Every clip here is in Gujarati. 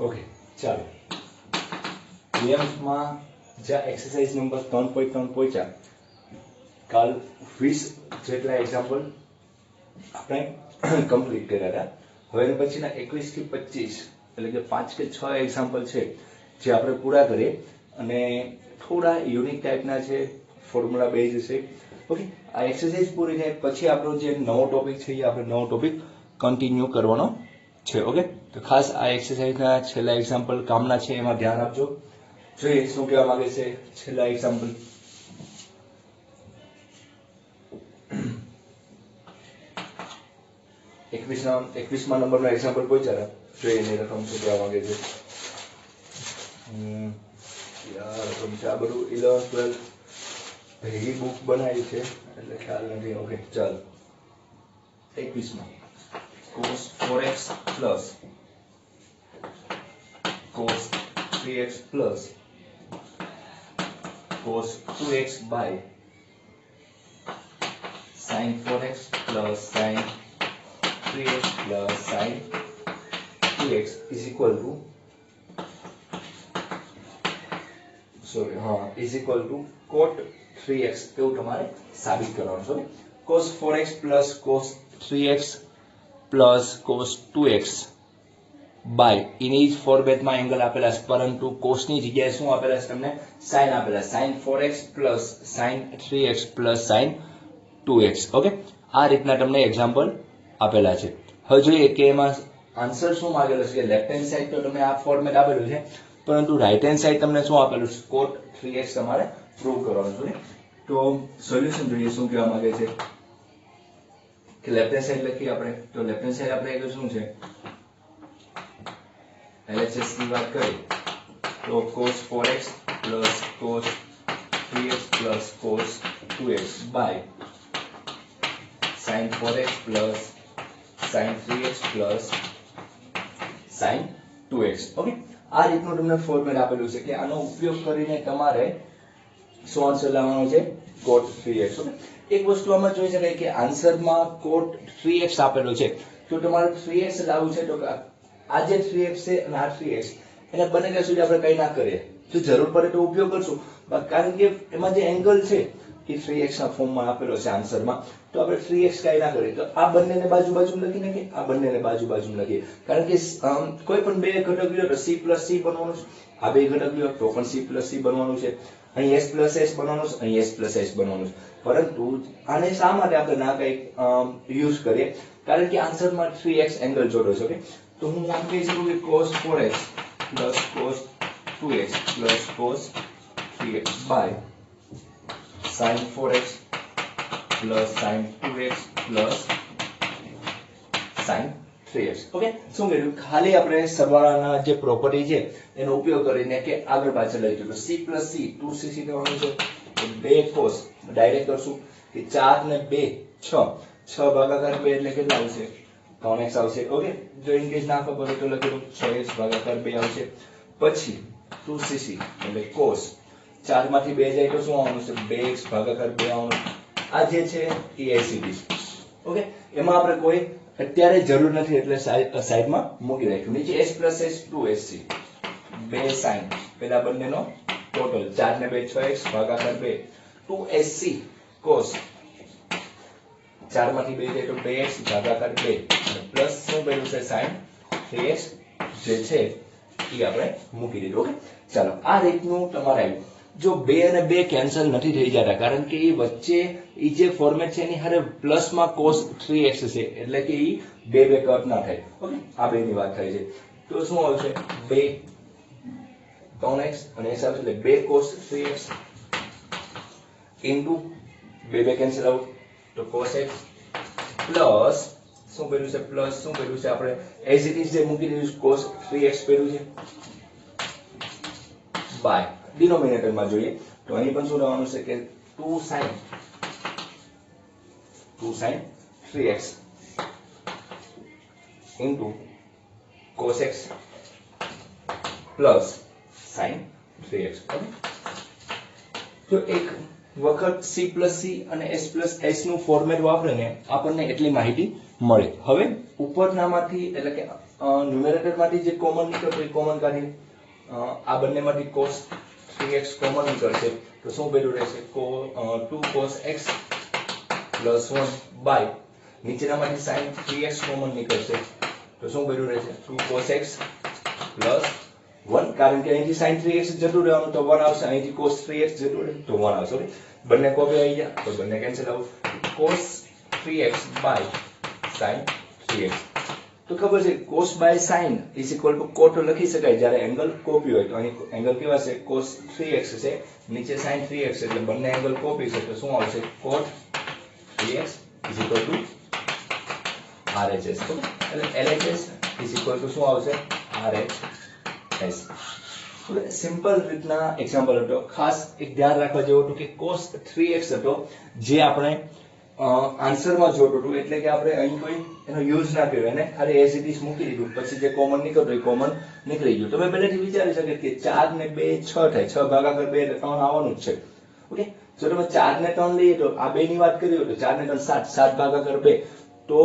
ઓકે ચાલો ગેમ્સમાં જ્યાં એક્સરસાઇઝ નંબર 3.3 પહોંચ્યા કાલ 20 જેટલા એક્ઝામ્પલ આપણે કમ્પ્લીટ કર્યા હતા. હવે પછીના 21 થી 25 એટલે કે 5 કે 6 એક્ઝામ્પલ છે જે આપણે પૂરા કરીએ અને થોડા યુનિક ટાઈપના છે, ફોર્મ્યુલા બેઝ છે. ઓકે, આ એક્સરસાઇઝ પૂરી થાય પછી આપણો જે નવો ટોપિક છે એ આપણે નવો ટોપિક કન્ટિન્યુ કરવાનો છે. ઓકે, તો ખાસ આ એક્સરસાઇઝના છેલ્લા એક્ઝામ્પલ કામના છે, એમાં ધ્યાન આપજો. જોઈએ શું કહેવા માંગે છે છેલ્લા એક્ઝામ્પલ. 21મા નંબરનો એક્ઝામ્પલ પહોંચ્યા જોઈએ એની રકમ શું કહેવા માંગે છે. રકમ છે આ બધું 11 12 ભેગી બુક બનાવી છે એટલે ખ્યાલ નથી. ઓકે ચાલો 21માં cos 4x plus cos 3x plus cos 2x by sin 4x plus sin 3x plus sin 2x is equal to cot 3x એવું તમારે સાબિત કરવાનું છે. cos 4x plus cos 3x plus cos 2x by image ફોર્મેટમાં એંગલ આપેલા છે, પરંતુ cos ની જગ્યાએ શું આપેલા છે તમને? sin આપેલા, sin 4x plus sin 3x plus sin 2x. Okay, આ રીતના તમને એક્ઝામ્પલ આપેલા છે. હવે જોઈએ કે એમાં આન્સર શું માંગેલો છે. લેફ્ટ હેન્ડ સાઈડ તો તમને આ ફોર્મેટ આપેલું છે, પરંતુ રાઈટ હેન્ડ સાઈડ તમને શું આપેલું છે? cot 3x તમારે પ્રૂવ કરવાનું છે. તો સોલ્યુશન જોઈએ શું કહેવા માંગે છે કે લેફ્ટ હેન્ડ સાઈડ લખીએ આપણે. તો લેફ્ટ હેન્ડ સાઈડ આપણે શું છે? LHS ની વાત કરીએ તો cos 4x plus cos 3x plus cos 2x by sin 4x plus sin 3x plus sin 2x. Okay, આ રીતનું તમને ફોર્મેટ આપેલું છે કે આનો ઉપયોગ કરીને તમારે શું આન્સર લાવવાનો છે? cot 3x. ઓકે, એક વસ્તુ આમાં જોઈ શકાય કે આન્સરમાં cot 3x આપેલો છે, તો તમારે 3x લાવવું છે. તો આ જે 3x છે અને આ 3x એને બનેલા સુધી આપણે કઈ ના કરીએ, જો જરૂર પડે તો ઉપયોગ કરશું, કારણ કે એમાં જે એંગલ છે એ 3x ના ફોર્મમાં આપેલો છે આન્સરમાં, તો આપણે 3x કઈ ના કરીએ. તો આ બંનેને બાજુ બાજુ લખી નાખીએ, આ બંનેને બાજુ બાજુ લખીએ, કારણ કે કોઈ પણ બે ઘટક લ્યો તો c plus c બનવાનું છે, આ બે ઘટક લ્યો તો પણ c plus c બનવાનું છે, અહીં s plus s બનવાનું છે, અહીં s plus s બનવાનું છે. પરંતુ આને શા માટે આપણે ના કઈ યુઝ કરીએ? કારણ કે આન્સરમાં 3x એંગલ જોડો છે. ઓકે, તો હું આમ કહી શકું કે cos 4x plus cos 2x plus cos 3x by sin 4x plus sin 2x plus sin 3x. Okay, શું કર્યું? ખાલી આપણે સરવાળાના જે પ્રોપર્ટી છે એનો ઉપયોગ કરીને કે આગળ પાછળ લઈ જતો c plus c 2cc કરવાનું છે. તો 2 cos ડાયરેક્ટ કરશું કે 4 ને 2 6 6 ભાગાકાર 2 એટલે કેટલા આવશે? 3x આવશે. ઓકે, જો ઇન કેસ ના ખબર હોય તો લખી દઉં 6x ભાગાકાર 2 આવશે. પછી 2cc એટલે cos 4 માંથી 2 જાય તો શું આવવાનું છે? 2x ભાગાકાર 2 આવવાનું. આ જે છે એ એસીડી. ઓકે, એમાં આપણે કોઈ અત્યારે જરૂર નથી એટલે સાઈડમાં મૂકી રાખ્યું. નીચે s plus s 2sc 2 sin પેલા બંનેનો ટોટલ 4 ને 2 6x ભાગાકાર 2 2sc cos 4 માંથી 2 જાય તો 2x ભાગાકાર 2 પ્લસ શું કર્યું છે? sin 3x જે છે એ આપણે મૂકી દીધું. ઓકે, ચાલો આ રીતનું તમારે આવ્યું. જો 2 અને 2 કેન્સલ નથી થઈ જતા, કારણ કે એ વચ્ચે એ જે ફોર્મેટ છે એની હારે પ્લસમાં cos 3x છે, એટલે કે એ 2 કટ ના થાય. ઓકે, આ બે ની વાત થાય છે. તો શું આવશે? 2 3x અને s આવશે એટલે 2 cos 3x into 2 cancel out તો cos x પ્લસ શું કર્યું છે? પ્લસ શું કર્યું છે? આપણે એઝ ઇટ ઇઝ જે મૂકી દીધું cos 3x કર્યું છે બાય ડિનોમિનેટરમાં જોઈએ તો અહીં પણ શું રહેવાનું છે કે 2 sin 3x into cos x plus sin 3x. તો એક વખત c plus c અને s plus s નું ફોર્મેટ વાપરે ને આપણને એટલી માહિતી મળે. હવે ઉપરનામાંથી એટલે કે ન્યુમેરેટર માંથી જે કોમન નીકળે એ કોમન કાઢી આ બંનેમાંથી cos 3x કોમન નીકળશે તો શું બેઠું રહેશે 2 cos x plus 1 by નીચેનામાંથી sin 3x કોમન નીકળશે તો શું બેઠું રહેશે 2 cos x plus 1 કારણ કે અહીંથી sin 3x જતું રહેવાનું તો 1 આવશે અહીંથી cos 3x જતું રહે તો 1 આવશે બંને કોપી આવી ગયા તો બંને કેન્સલ આવું cos 3x by sin 3x તો ખબર છે cos by sin is equal to cot લખી શકાય જ્યારે એંગલ કોપી હોય તો અહીં એંગલ કેવા છે cos 3x છે નીચે sin 3x એટલે બંને એંગલ કોપી છે તો શું આવશે cot 3x is equal to RHS એટલે LHS is equal to શું આવશે RHS સિમ્પલ રીતના એક્ઝામ્પલ હતો ખાસ એક ધ્યાન રાખવા જેવું હતું કે cos 3x હતો જે આપણે આન્સરમાં જોતું હતું એટલે કે આપણે અહીં કોઈ એનો યુઝ ના કર્યો એને ખાલી એઝ ઇટ ઇઝ મૂકી દીધું પછી જે કોમન નીકળતું એ કોમન નીકળી ગયું તમે પહેલેથી વિચારી શકો કે 4 ને 2 6 થાય 6 ભાગાકાર 2 એટલે 3 આવવાનું જ છે ઓકે જો તમે 4 ને 3 લઈએ તો આ બે ની વાત કરીએ તો 4 ને 3 7 7 ભાગાકાર 2 તો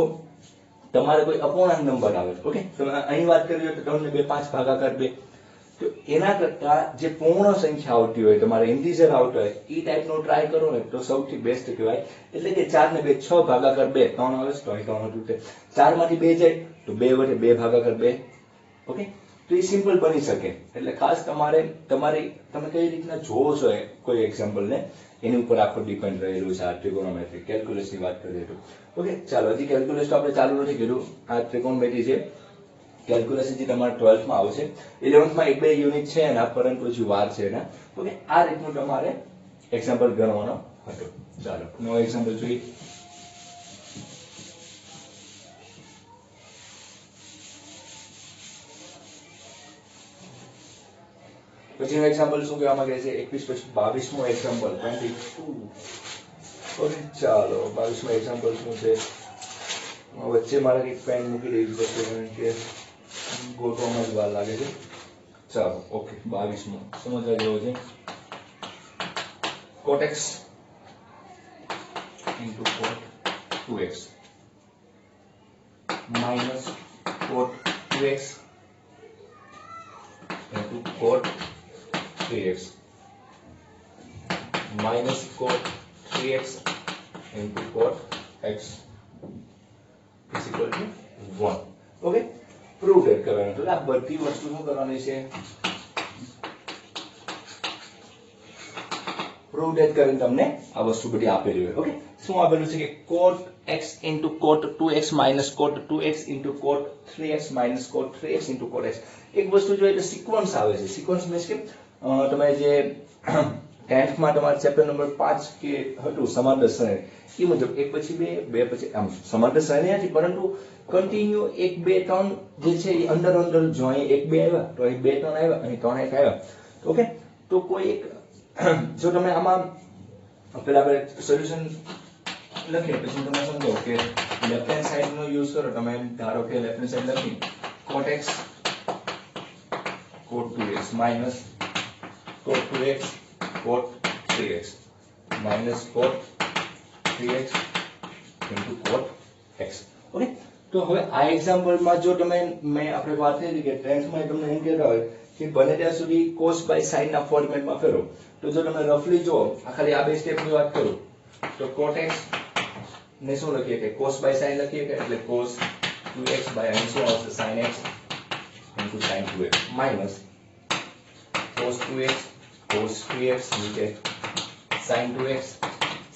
તમારે કોઈ અપૂર્ણાંક નંબર આવે ઓકે તમે અહીં વાત કરીએ તો 3 ને 2 5 ભાગાકાર 2 તો એના કરતા જે પૂર્ણ સંખ્યા આવતી હોય તમારે ઇન્ટીજર આવતો હોય એ ટાઈપનો ટ્રાય કરો ને તો સૌથી બેસ્ટ કહેવાય એટલે કે 4 ને 2 6 ભાગાકાર 2 3 આવે તો અહીં 3 હતું 4 માંથી 2 જાય તો 2 વડે 2 ભાગાકાર 2 ઓકે તો એ સિમ્પલ બની શકે એટલે ખાસ તમારે તમે કઈ રીતના જોવો છો કોઈ એક્ઝામ્પલ ને એની ઉપર આખો ડિપેન્ડ રહેલું છે આ ટ્રિગોનોમેટ્રી કેલ્ક્યુલસ ની વાત કરીએ તો ઓકે ચાલો હજી કેલ્ક્યુલસ તો આપણે ચાલુ નથી કર્યું આ ટ્રિગોનોમેટ્રી છે કેલ્ક્યુલસ જે તમારા 12th માં આવશે 11th માં એક બે યુનિટ છે એના પરંતુ હજી વાર છે એના ઓકે આ રીતનું તમારે એક્ઝામ્પલ ગણવાનો હતો ચાલો નો એક્ઝામ્પલ જોઈએ પછીનું એક્ઝામ્પલ શું કહેવા માંગે છે 21 પછી 22મો એક્ઝામ્પલ 22 ઓકે ચાલો 22મો એક્ઝામ્પલ શું છે વચ્ચે મારે એક પેન મૂકી દેવી પડશે કારણ કે ગોઠવવામાં જ વાર લાગે છે ચાલો ઓકે 22મો સમજવા જેવો છે cot x into cot 2x minus cot 2x into cot 3x minus cot 3x into cot x is equal to 1 okay prove date કરવાનું તો આ બધી વસ્તુ શું કરવાની છે પ્રૂવ ડેટ કરીને તમને આ વસ્તુ બધી આપેલી હોય ઓકે શું આપેલું છે કે cot x into cot 2x minus cot 2x into cot 3x minus cot 3x into cot x એક વસ્તુ જોઈએ તો સિક્વન્સ આવે છે સિક્વન્સ મીન્સ કે તમે જે 10th માં તમારા ચેપ્ટર નંબર 5 કે હતું સમાંતર શ્રેણી એ મુજબ એક પછી બે પછી આમ સમાંતર શ્રેણી નથી પરંતુ કન્ટિન્યુ 1 2 3 જે છે એ અંડર જો અહીં 1 2 આવ્યા તો અહીં 2 3 આવ્યા અહીં 3 1 આવ્યા ઓકે તો કોઈ એક જો તમે આમાં પેલા આપણે સોલ્યુશન લખીએ પછી તમે સમજો કે લેફ્ટ હેન્ડ સાઈડ નો યુઝ કરો તમે ધારો કે લેફ્ટ હેન્ડ સાઈડ લખી cot x cot 2x minus cot 2x cot 3x minus cot 3x into cot x okay તો હવે આ એક્ઝામ્પલ માં જો તમે મેં આપણે વાત કરી કે 10th માં તમને એમ કહેતા હોય કે બને ત્યાં સુધી cos by sin ના ફોર્મેટમાં ફેરવો તો જો તમે રફલી જો ખાલી આ બે સ્ટેપ ની વાત કરું તો cot x ને શું લખીએ કે cos by sin લખીએ કે એટલે cos 2x by અહીં શું આવશે sin x into sin 2x minus cos 2x cos 3x નીચે sin 2x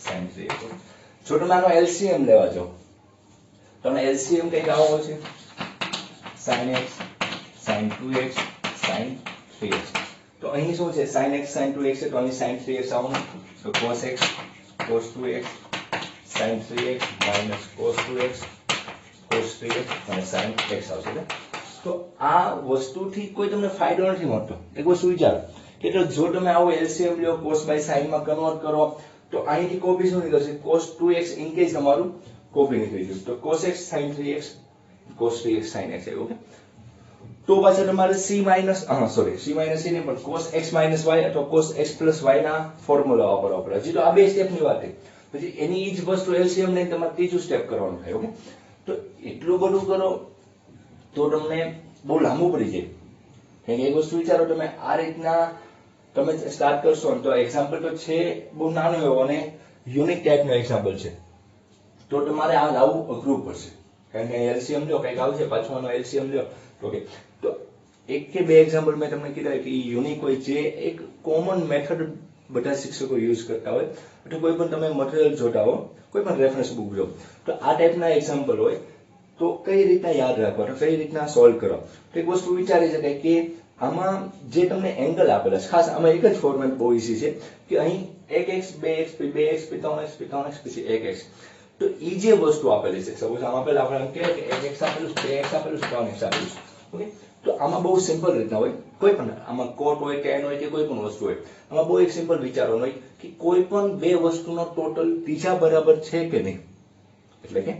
sin 3x જો તમે આનો LCM લેવા જાઓ તમને LCM કઈ આવો છે sin x sin 2x sin 3x તો અહીં શું છે sin x sin 2x છે તો અહીં sin 3x આવવાનું તો cos x cos 2x sin 3x minus cos 2x cos 3x અને sin x આવશે તો આ વસ્તુથી કોઈ તમને ફાયદો નથી મળતો એક વસ્તુ વિચારો કે જો તમે આવો LCM લ્યો cos by sin માં કન્વર્ટ કરો તો અહીંથી કોપી શું નીકળશે cos 2x ઇન કેસ તમારું કોપી નીકળી ગયું તો cos x sin 3x cos 3x sin x okay તો પાછા તમારે c minus c minus c ને પણ cos x minus y અથવા cos x plus y ના ફોર્મ્યુલા વાપરવા પડે હજી તો આ બે સ્ટેપ ની વાત છે પછી એની જ વસ્તુ LCM ને તમારે ત્રીજું સ્ટેપ કરવાનું થાય ઓકે તો એટલું બધું કરો તો તમને બહુ લાંબુ પડી જાય. કારણ કે એક વસ્તુ વિચારો, તમે આ રીતના તમે સ્ટાર્ટ કરશો ને તો એક્ઝામ્પલ તો છે બહુ નાનું એવું અને યુનિક ટાઈપનું એક્ઝામ્પલ છે, તો તમારે આ લાવવું અઘરું પડશે. કારણ કે એલસીએમ લ્યો, કંઈક આવશે પાછું આનો એલસીએમ લ્યો. ઓકે, તો એક કે બે એક્ઝામ્પલ મેં તમને કીધા કે યુનિક હોય, જે એક કોમન મેથડ બધા શિક્ષકો યુઝ કરતા હોય, એટલે કોઈ પણ તમે મટીરિયલ જોતા હો, કોઈ પણ રેફરન્સ બુક જો, તો આ ટાઈપના એક્ઝામ્પલ હોય તો કઈ રીતના યાદ રાખવા, કઈ રીતના સોલ્વ કરવા. તો એક વસ્તુ વિચારી શકાય કે આમાં જે તમને એંગલ આપેલા છે, ખાસ આમાં એક જ ફોર્મેટ બહુ ઈઝી છે કે અહીં 1x 2x 2x 3x 3x પછી 1x. તો ઈ જે વસ્તુ આપેલી છે, સપોઝ આમાં પેલા આપણે એમ કહે કે 1x આપેલું, 2x આપેલું, 3x આપેલું. ઓકે, તો આમાં બહુ સિમ્પલ રીતના હોય, કોઈ પણ આમાં કોટ હોય કે એન હોય કે કોઈ પણ વસ્તુ હોય, આમાં બહુ એક સિમ્પલ વિચારવાનું હોય કે કોઈ પણ બે વસ્તુનો ટોટલ ત્રીજા બરાબર છે કે નહીં. એટલે કે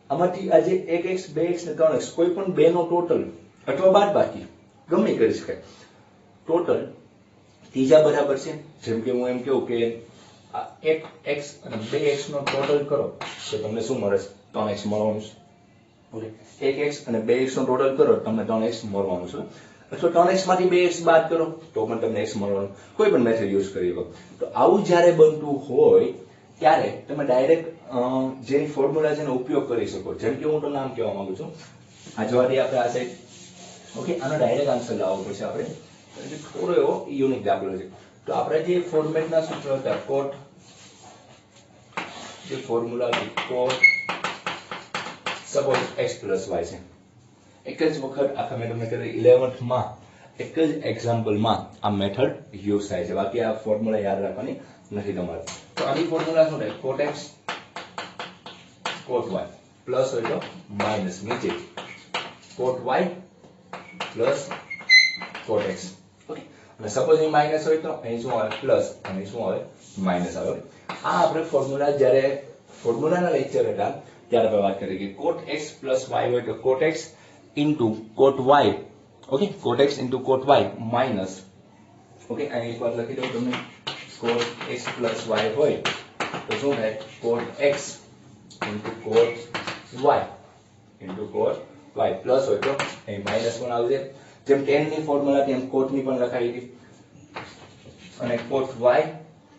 આમાંથી આજે 1x 2x ને 3x કોઈ પણ બે નો ટોટલ અથવા બાદબાકી ગમે કરી શકાય, ટોટલ ત્રીજા બરાબર છે. જેમ કે હું એમ કહું કે 1x અને 2x નો ટોટલ કરો તો તમને શું મળે? 3x મળવાનું છે. ઓકે, 1x અને 2x નો ટોટલ કરો તમને 3x મળવાનું છે. અથવા 3x માંથી 2x બાદ કરો તો પણ તમને x મળવાનું. કોઈ પણ મેથડ યુઝ કરી લો. તો આવું જ્યારે બનતું હોય ત્યારે તમે ડાયરેક્ટ જેની ફોર્મ્યુલા છે એનો ઉપયોગ કરી શકો. જેમ કે હું તો નામ કહેવા માંગુ છું, આ જવાથી આપણે આ સાઈડ. ઓકે, આનો ડાયરેક્ટ આન્સર લાવવો પડશે આપણે, થોડો એવો યુનિક દાખલો છે. તો આપણે જે ફોર્મેટના સૂત્રો હતા, કોટ, જે ફોર્મ્યુલા કોટ સપોઝ x + y છે, એક જ વખત આખા મેં તમને કહ્યું 11th માં એક જ એક્ઝામ્પલમાં આ મેથડ યુઝ થાય છે. બાકી આ ફોર્મ્યુલા યાદ રાખવાની નથી તમારે. તો આની ફોર્મ્યુલા શું થાય? cot x cot y plus હોય તો માઇનસ નીચે cot y plus cot x. Okay, અને સપોઝ અહીં માઇનસ હોય તો અહીં શું આવે? પ્લસ, અને શું આવે? માઇનસ આવે. આ આપણે ફોર્મ્યુલા જ્યારે ફોર્મ્યુલાના લેક્ચર હતા ત્યારે આપણે વાત કરી કે cot x + y હોય તો cot x into cot y. Okay, cot x into cot y minus. Okay, અહીં એક વાર લખી દઉં તમને, cot x + y હોય તો શું થાય? cot x into cot y into cot y plus હોય તો અહીં માઇનસ પણ આવશે. જેમ tan ની ફોર્મ્યુલા તેમ cot ની પણ લખાઈ હતી. અને cot y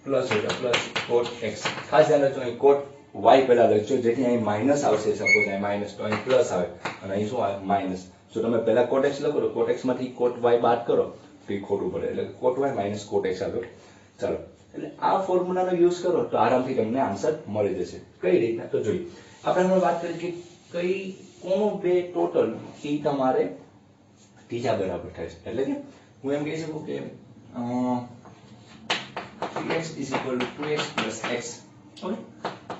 પ્લસ હોય તો પ્લસ cot x. ખાસ ધ્યાન રાખજો, અહીં cot y પહેલા લખજો જેથી અહીં માઇનસ આવશે. સપોઝ અહીં માઇનસ તો અહીં પ્લસ આવે અને અહીં શું આવે? માઇનસ. જો તમે પહેલા cot x લખો તો cot x માંથી cot y બાદ કરો તો એ ખોટું પડે, એટલે cot y minus cot x આવ્યો. ચાલો, એટલે આ ફોર્મ્યુલાનો યુઝ કરો તો આરામથી તમને આન્સર મળી જશે. કઈ રીતના તો જોઈએ. આપણે હમણાં વાત કરી કે કઈ કોનો બે ટોટલ એ તમારે ત્રીજા બરાબર થાય છે. એટલે કે હું એમ કહી શકું કે 3x = 2x + x. ઓકે,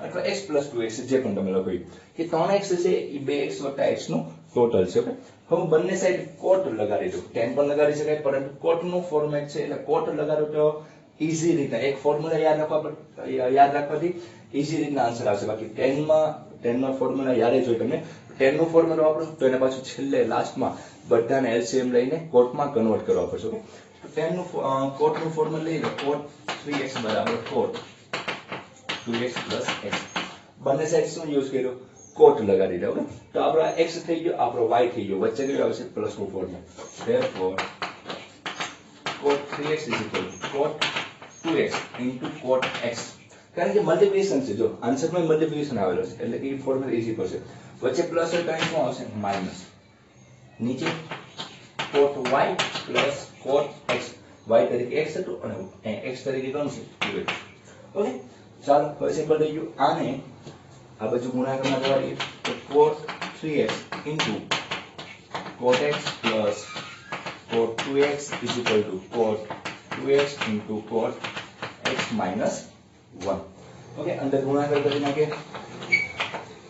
અથવા x + 2x જે પણ તમે લખો કે 3x છે એ 2x + x નું ટોટલ છે. ઓકે, હવે બંને સાઈડ કોટ લગાડી દો. tan પણ લગાડી શકાય, પરંતુ કોટ નું ફોર્મેટ છે એટલે કોટ લગાડો તો ઈઝી રીતના એક ફોર્મ્યુલા યાદ રાખવાથી ઈઝી રીતના આન્સર આવશે. બાકી tan નો ફોર્મ્યુલા યાદ જ હોય તમને, tan નું ફોર્મ્યુલા વાપરો તો એને પાછું છેલ્લે લાસ્ટમાં બધાને એલસીએમ લઈને કોટમાં કન્વર્ટ કરવા પડશે. ઓકે, તો tan નું કોટ નું ફોર્મ્યુલા લઈ લો, cot 3x = cot 2x + x. બંને સાઈડ શું યુઝ કર્યો? કોટ લગાડી દો. તો આપણો x થઈ ગયો, આપણો y થઈ ગયો, વચ્ચે કયો આવશે? પ્લસ નું formula. therefore cot 3x = cot 2x * cot x. કારણ કે મલ્ટીપ્લિકેશન છે, જો આન્સરમાં મલ્ટીપ્લિકેશન આવેલો છે એટલે કે ફોર્મ્યુલા ઈઝી પડશે. વચ્ચે પ્લસ હોય તો અહીં શું આવશે? માઇનસ. નીચે cot y + cot x. y તરીકે x હતું અને x તરીકે કોણ છે? 2x. ઓકે, ચાલો હવે સિમ્પલ થઈ ગયું. આને આ બાજુ ગુણાકારમાં જવા દઈએ તો cot 3x * cot x plus cot 2x = cot 2x * cot x minus 1. Okay, અંદર ગુણાકાર કરી નાખીએ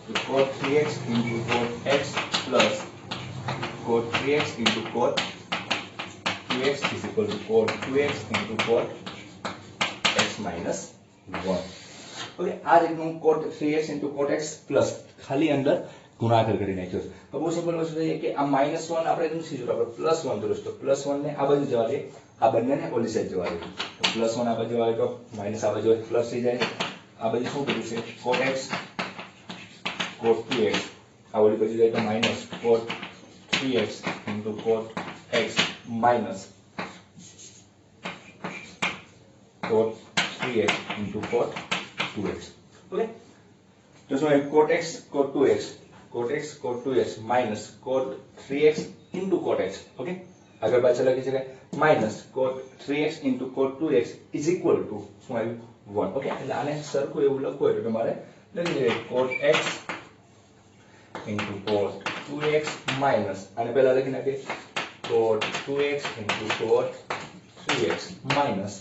તો cot 3x * cot x plus cot 3x * cot 2x = cot 2x * cot x minus 1. Okay, આ રીતનું cot 3x * cot x plus ખાલી અંદર ગુણાકાર કરી નાખ્યો છે. તો બહુ સિમ્પલ વસ્તુ છે કે આ -1 આપણે નથી જોતા, આપણે +1 જોઈશું. તો +1 ને આ બાજુ જવા દે, આ બંનેને ઓલી સાઈડ જવા દે. તો +1 આ બાજુ આવે તો માઈનસ આ બાજુ પ્લસ થઈ જાય. આ બાજુ શું કર્યું છે? cot x cot 2x. આ ઓલી બાજુ જાય તો minus cot 3x into cot x minus cot 3x into cot 2x. Okay, तो इसमें cot x cot 2x cot x cot 2x minus cot 3x into cot x. Okay, આગળ પાછળ લખી શકાય minus cot 3x into cot 2x is equal to શું આવ્યું 1. ઓકે, એટલે આને સરખું એવું લખવું હોય તો તમારે લખી દેવાય cot x into cot 2x minus આને પહેલા લખી નાખીએ cot 2x into cot 3x minus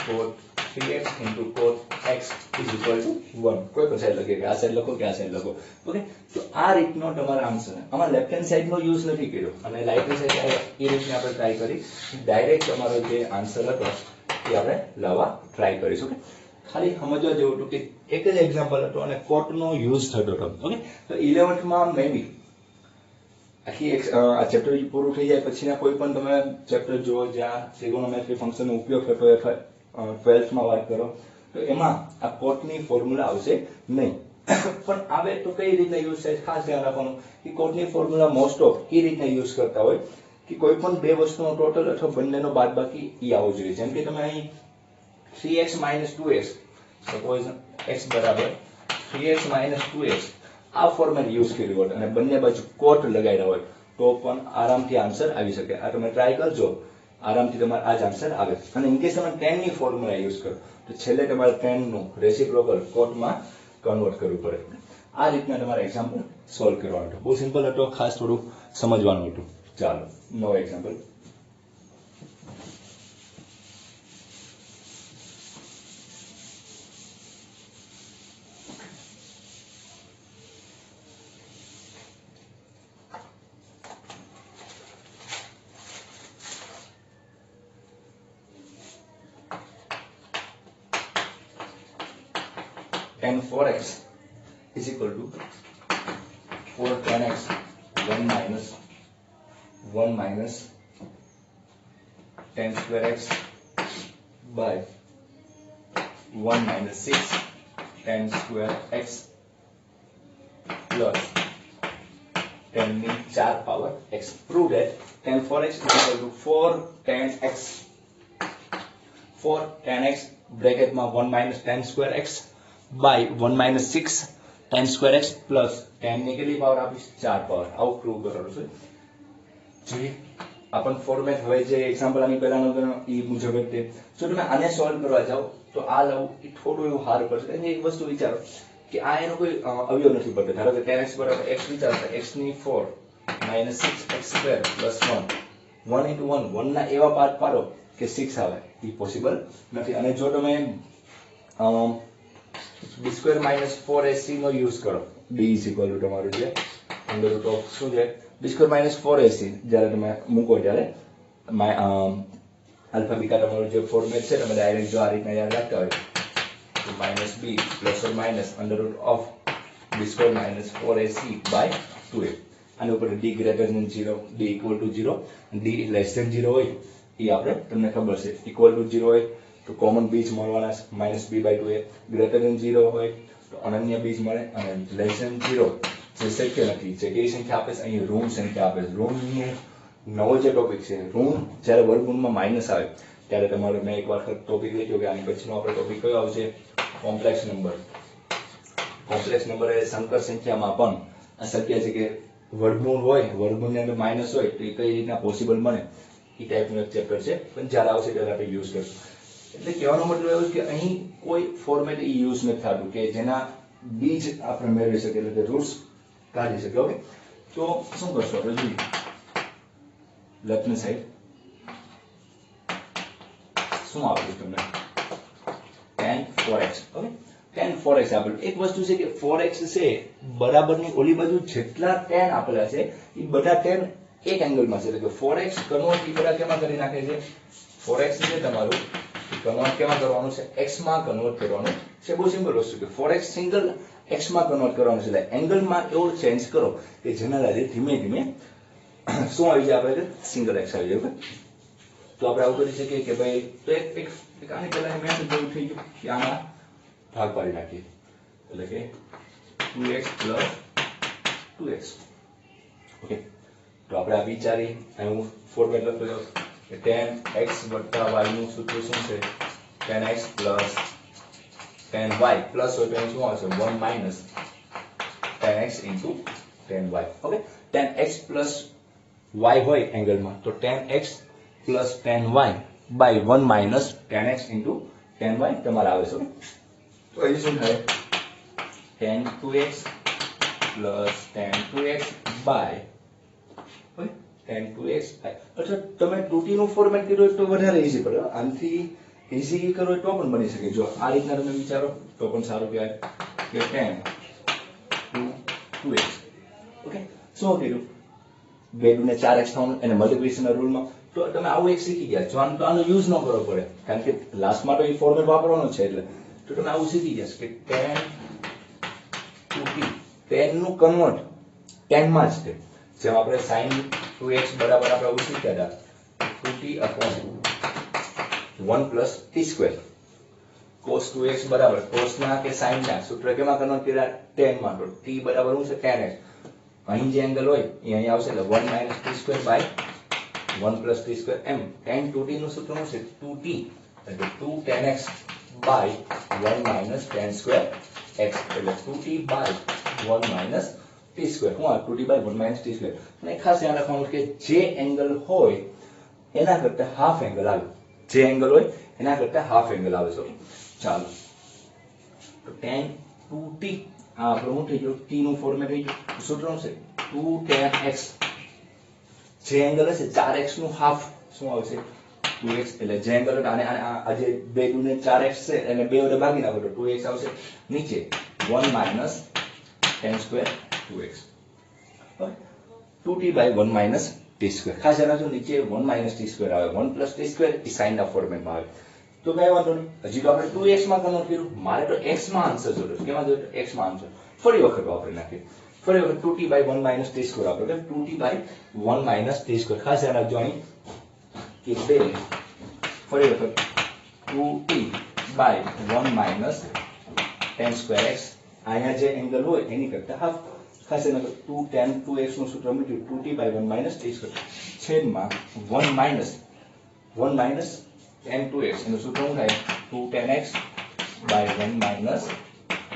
cot 3x into cot x is equal to 1. કોઈ પણ સાઈડ લખીએ કે આ સાઈડ લખો કે આ સાઈડ લખો. ઓકે, તો આ રીતનો તમારો આન્સર આમાં લેફ્ટ હેન્ડ સાઈડ નો યુઝ નથી કર્યો અને રાઈટ હેન્ડ સાઈડ એ રીતને આપણે ટ્રાય કરી ડાયરેક્ટ તમારો જે આન્સર હતો એ આપણે લાવવા ટ્રાય કરીશું. ઓકે, ખાલી સમજવા જેવું હતું કે એક જ એક્ઝામ્પલ હતો અને કોટ નો યુઝ થતો હતો. ઓકે, તો 11th માં મે બી આખી આ ચેપ્ટર પૂરું થઈ જાય પછીના કોઈ પણ તમે ચેપ્ટર જો જ્યાં ટ્રિગોનોમેટ્રી ફંક્શનનો ઉપયોગ થતો હોય 12th માં વાત કરો તો એમાં આ કોટની ફોર્મ્યુલા આવશે નહીં. પણ આવે તો કઈ રીતે યુઝ થાય ખાસ ધ્યાન રાખવાનું કે કોટની ફોર્મ્યુલા મોસ્ટ ઓફ કઈ રીતે યુઝ કરતા હોય કે કોઈ પણ બે વસ્તુનો ટોટલ અથવા બંનેનો બાદબાકી ઈ આવવો જોઈએ. જેમ કે તમે અહીં 3x - 2x સપોઝ x બરાબર 3x - 2x આ ફોર્મેટ યુઝ કર્યું હોય અને બંને બાજુ કોટ લગાડ્યા હોય તો પણ આરામથી આન્સર આવી શકે. આ તમે ટ્રાય કરજો, આરામથી તમારે આ જ આન્સર આવે. અને ઇન કેસ તમે tan ની ફોર્મ્યુલા યુઝ કરો તો છેલ્લે તમારે tan નું રેસિપ્રોકલ કોટમાં કન્વર્ટ કરવું પડે. આ રીતના તમારે એક્ઝામ્પલ સોલ્વ કરવાનું હતું. બહુ સિમ્પલ હતો, ખાસ થોડું સમજવાનું હતું. ચાલો નવો example. tan 4x is equal to 4 tan x 1 minus tan square x by 1 minus 6 tan square x plus 10 ની 4 power x. Prove that tan 4x is equal to 4 tan x bracket માં 1 minus tan square x by 1 minus 6 tan square x plus 10 ની કેટલી પાવર આપીશ 4 પાવર. આવું પ્રૂવ કરવાનું છે. જોઈએ આપણ ફોર્મેટ હોય જે એક્ઝામ્પલ આની પહેલાનો ઈ મુજબ જ છે. જો તમે આને સોલ્વ કરવા જાઓ તો આ લઉં એ થોડું એવું હાર્ડ પડશે. અને એક વસ્તુ વિચારો કે આ એનો કોઈ અવયવ નથી પડતો. ધારો કે tan x બરાબર x વિચારો તો x ની 4 minus 6x square plus 1 1 into 1 1 ના એવા પાર્ટ પાડો કે 6 આવે એ પોસિબલ નથી. અને જો તમે b square minus 4ac નો યુઝ કરો b is equal to તમારું છે under root of શું છે b square minus 4ac જ્યારે તમે મૂકો ત્યારે આલ્ફા બીટા તમારું જે ફોર્મેટ છે તમે ડાયરેક્ટ જો આ રીતના યાદ રાખતા હોય તો minus b plus or minus under root of b square minus 4ac by 2a. આની ઉપર d greater than 0 d equal to 0 d less than 0 હોય એ આપણે તમને ખબર છે. equal to 0 હોય તો કોમન બીજ મળવાના -b by 2a. Greater than 0 હોય તો અનન્ય બીજ મળે અને લેસ ધેન 0 જે શક્ય નથી છે કે સંખ્યા આપે છે અહીં ઋણ સંખ્યા આપે છે. ઋણનું નવો જે ટોપિક છે ઋણ જ્યારે વર્ગમૂળમાં માઈનસ આવે ત્યારે તમારે મેં એક વખત ટોપિક લખ્યો કે આની પછીનો આપણો ટોપિક કયો આવશે કોમ્પ્લેક્સ નંબર. કોમ્પ્લેક્સ નંબર એ સંકર સંખ્યામાં પણ અશક્ય છે કે વર્ગમૂળ હોય વર્ગમૂળની અંદર માઈનસ હોય તો એ કઈ રીતના પોસિબલ બને એ ટાઈપનું એક ચેપ્ટર છે. પણ જ્યારે આવશે ત્યારે આપણે યુઝ કરશું. એટલે કહેવાનો મતલબ એવું કે અહીં કોઈ ફોર્મેટ ઈ યુઝ નથી થતું કે જેના બીજ આપણે મેળવી શકીએ એટલે કે રૂટ્સ કાઢી શકીએ. ઓકે, તો શું કરશો આપણે જોઈએ લેફ્ટ હેન્ડ સાઈડ શું આપ્યું તમને tan 4x. Okay, tan 4x આપેલું. એક વસ્તુ છે કે 4x છે બરાબરની ઓલી બાજુ જેટલા tan આપેલા છે એ બધા tan એક એંગલમાં છે. એટલે કે 4x કન્વર્ટ એ બધા કેમાં કરી નાખે છે 4x છે તમારું કન્વર્ટ કેમાં કરવાનું છે x માં કન્વર્ટ કરવાનું છે. બહુ સિમ્પલ વસ્તુ કે 4x સિંગલ x માં કન્વર્ટ કરવાનું છે. એટલે એંગલમાં એવો ચેન્જ કરો કે જેના લીધે ધીમે ધીમે શું આવી જાય આપણે સિંગલ x આવી જાય. તો આપણે આવું કરી શકીએ કે ભાઈ તો એક આની પહેલા મેં જેવું થઈ ગયું કે આમાં ભાગ પાડી નાખીએ એટલે કે 2x plus 2x ઓકે, તો આપણે આ વિચારી અહીં હું ફોર્મેટ લખતો જાઉં કે tan x વત્તા y નું સૂત્ર શું છે? tan x plus tan y plus હોય તો અહીં શું આવશે? 1 minus tan x into tan y. Okay, tan x plus y હોય એંગલમાં તો tan x plus tan y by 1 minus tan x into tan y તમારે આવે છે. તો અહીં શું થાય? tan 2x plus tan 2x by tan 2x. અચ્છા, તમે 2t નું ફોર્મેટ કર્યું તો વધારે ઈઝી પડે. આનાથી ઈઝી કરો તો પણ બની શકે. જો આ રીતના તમે વિચારો તો પણ સારું કહેવાય કે tan 2x. ઓકે, શું કર્યું? 2 ને 4x થવાનું એને મલ્ટીપ્લિકેશનના રૂલમાં. તો તમે આવું એક શીખી ગયા. જો આનો યુઝ ન કરવો પડે કારણ કે લાસ્ટમાં તો એ ફોર્મેટ વાપરવાનો છે એટલે તો તમે આવું શીખી ગયા કે tan 2t tan નું કન્વર્ટ tan માં જ છે. જેમ આપણે sin 2x બરાબર આપણે આવું શીખ્યા હતા 2t upon 1 plus t square. cos 2x બરાબર cos ના કે sin ના સૂત્ર કેમાં કન્વર્ટ કર્યા? tan માં. તો t બરાબર શું છે? tan x. અહીં જે એંગલ હોય એ અહીં આવશે એટલે 1 minus t square by 1 plus t square. M tan 2t નું સૂત્ર શું છે? 2t એટલે 2 tan x by 1 minus tan square x એટલે 2t by 1 minus t square. હું આ 2t by 1 minus t square. અને ખાસ ધ્યાન રાખવાનું કે જે એંગલ હોય એના કરતા હાફ એંગલ આવે. જે એંગલ હોય એના કરતા હાફ એંગલ આવે છે. ચાલો, તો tan 2t આ આપણું શું થઈ ગયું? t નું ફોર્મેટ થઈ ગયું. સૂત્ર શું છે? 2 tan x. જે એંગલ હશે 4x નું હાફ શું આવશે? 2x. એટલે જે એંગલ આને આ જે 2 ગુણ્યા 4x છે એને 2 વડે ભાગી નાખો તો 2x આવશે. નીચે 1 minus tan square 2x. Okay, 2t by 1 minus t square. ખાસ ધ્યાન રાખજો નીચે 1 minus t square આવે. 1 plus t square એ sin ના ફોર્મેટમાં આવે. તો કઈ વાંધો નહીં. હજી તો આપણે 2x માં કન્વર્ટ કર્યું. મારે તો x માં આન્સર જોઈતો. કેમાં જોઈતો? x માં આન્સર. ફરી વખત વાપરી નાખીએ. ફરી વખત 2t by 1 minus t square આપણે 2t by 1 minus t square. ખાસ ધ્યાન રાખજો અહીં કે 2 ફરી વખત 2t by 1 minus tan square x. અહીંયા જે એંગલ હોય એની કરતા હાફ. ખાસ ધ્યાન રાખજો 2 tan 2x નું સૂત્ર મૂક્યું 2t by 1 minus t square છેદમાં 1 minus tan 2x એનું સૂત્ર શું થાય? 2 tan x by 1 minus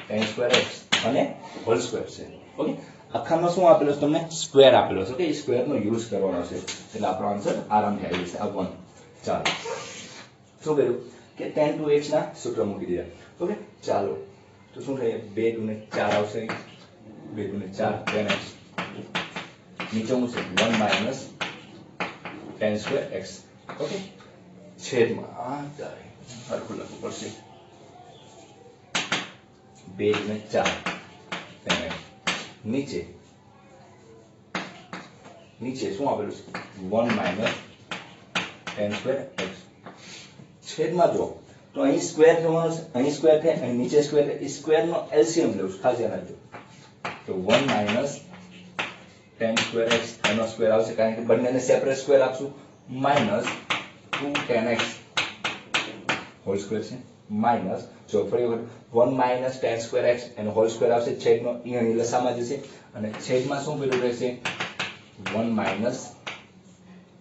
tan square x અને હોલ સ્ક્વેર છે. ઓકે, આખામાં શું આપેલો છે તમને? સ્ક્વેર આપેલો છે. ઓકે, એ સ્ક્વેર નો યુઝ કરવાનો છે એટલે આપણો આન્સર આરામથી આવી જશે. આ 1. ચાલો, શું કર્યું કે tan 2x ના સૂત્ર મૂકી દીધા. ઓકે, ચાલો તો શું થાય? 2 ગુણ્યા 4 આવશે. 2 ગુણ્યા 4 tan x. નીચે શું છે? 1 minus tan square x. Okay, છેદમાં આ તારે હરખું લખવું પડશે. 2 ગુણ્યા 4 tan x. નીચે શું આપેલું છે? 1 minus tan square x. છેદમાં જો તો અહીં સ્ક્વેર થવાનો છે. અહીં સ્ક્વેર થાય, અહીં નીચે સ્ક્વેર થાય. સ્ક્વેર નો એલસીએમ લેવું ખાસ ધ્યાન રાખજો. તો 1 minus tan square x એનો સ્ક્વેર આવશે કારણ કે બંનેને સેપરેટ સ્ક્વેર આપશું. Minus 2 tan x whole square છે. માઇનસ જો ફરી વખત 1 minus tan square x એનો હોલ સ્ક્વેર આવશે. છેદનો અહીં લસામાં જશે અને છેદમાં શું પેલું રહેશે? 1 minus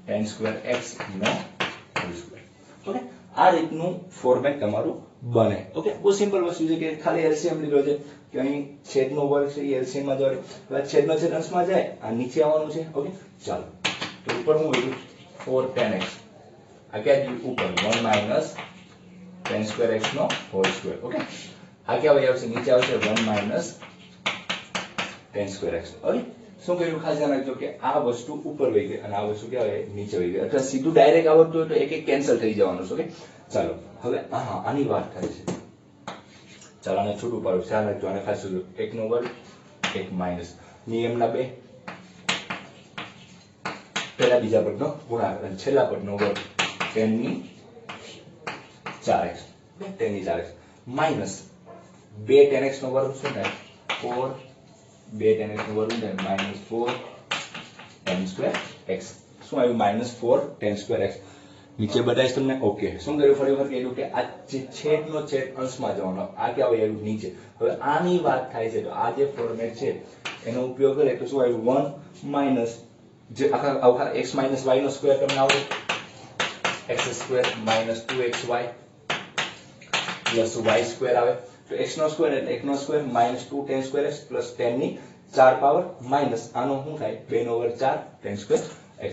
tan square x નો હોલ સ્ક્વેર. ઓકે, આ રીતનું ફોર્મેટ તમારું બને. ઓકે, બહુ સિમ્પલ વસ્તુ છે કે ખાલી એલસીએમ લીધો છે કે અહીં છેદનો વર્ગ છે એ એલસીએમ માં જોડે. હવે છેદનો છેદ અંશમાં જાય આ નીચે આવવાનું છે. ઓકે, ચાલો તો ઉપર હું લીધું 4 tan x. આ ક્યાં ગયું? ઉપર 1 minus tan square x નો હોલ સ્ક્વેર. ઓકે, આ ક્યાં આવશે? નીચે આવશે 1 minus tan square x. Okay, શું કર્યું? ખાસ ધ્યાન રાખજો કે આ વસ્તુ ઉપર વહી ગઈ અને આ વસ્તુ ક્યાં હોય? નીચે વહી ગઈ. અથવા સીધું ડાયરેક્ટ આવડતું હોય તો એક એક કેન્સલ થઈ જવાનું છે. ઓકે, ચાલો હવે આની વાત થાય છે. ચાલો આને છૂટું પાડું. ધ્યાન રાખજો આને ખાસ જોજો. 1 નો વર્ગ 1 માઇનસ નિયમના 2 પહેલા બીજા પદનો ગુણાકાર અને છેલ્લા પદનો વર્ગ tan ની 4x. tan ની 4x માઇનસ 2 tan x નો વર્ગ શું થાય? 4 2 tan x નો વર્ગ થાય માઇનસ 4 tan square x. શું આવ્યું? Minus 4 tan square x. નીચે બતાવીશ તમને. ઓકે, શું કર્યું? ફરી વખત કહેલું કે આ જે છેદનો છેદ અંશમાં જવાનો. આ ક્યાં હોય? આવ્યું નીચે. હવે આની વાત થાય છે તો આ જે ફોર્મેટ છે એનો ઉપયોગ કરે તો શું આવ્યું 1 માઇનસ જે આખા x માઇનસ y નો સ્ક્વેર તમને આવડે x square minus 2xy plus y square આવે તો x નો સ્ક્વેર એટલે x નો square minus 2 tan square x plus 10 ની 4 પાવર માઇનસ આનો શું થાય 2/4 tan સ્ક્વેર